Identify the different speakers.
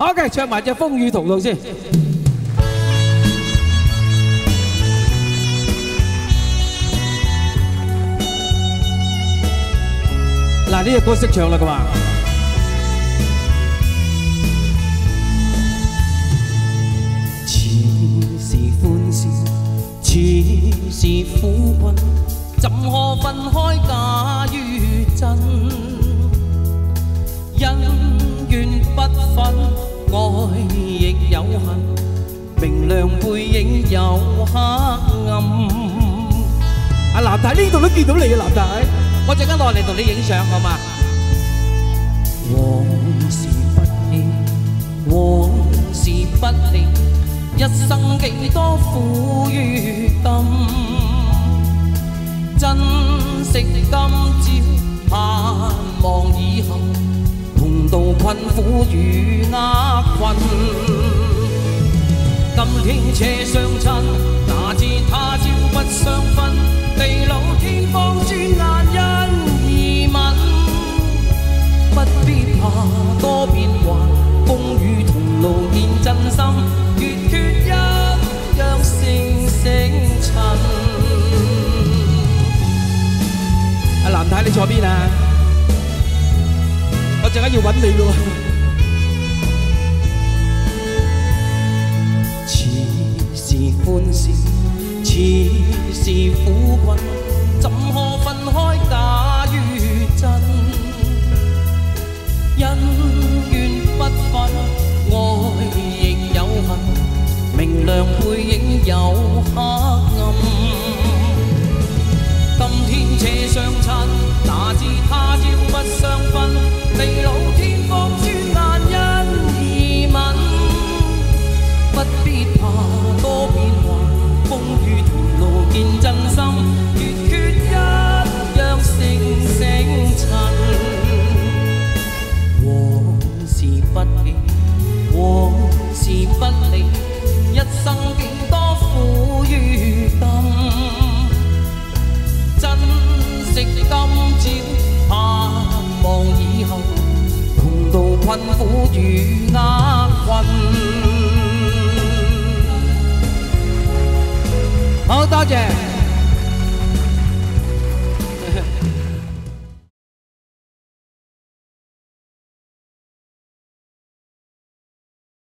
Speaker 1: OK， 唱埋隻風雨同路先。嗱，呢隻歌識唱啦，㗎嘛？
Speaker 2: 似是歡笑，似是苦困，怎可分開假與真？恩怨不分，愛亦有恨，明亮背影有黑暗。
Speaker 1: 阿藍太呢度都見到你嘅藍太，
Speaker 2: 我陣間落嚟同你影相好嘛？往事不記，往事不理，一生幾多苦與甘，珍惜今朝，盼望以後，同渡困苦與厄困。今天且相親，哪知他朝不相分，地老天荒轉眼因疑問。不必怕多變幻，風雨同路見真心，月缺一樣成塵。
Speaker 1: 阿藍太你坐邊啊？我陣間要揾你咯。
Speaker 2: 似是歡笑，似是苦困，怎可分開假與真？恩怨不分，愛亦有恨，明亮背影有黑暗。今天且相親，哪知他朝不相分，地老天荒轉眼因疑問。不必怕多變幻，風雨同路見真心，月缺一樣成塵。往事不記，往事不理，一生幾多苦與甘，珍惜今朝，盼望以後，同渡困苦與厄困。
Speaker 1: 好，多謝。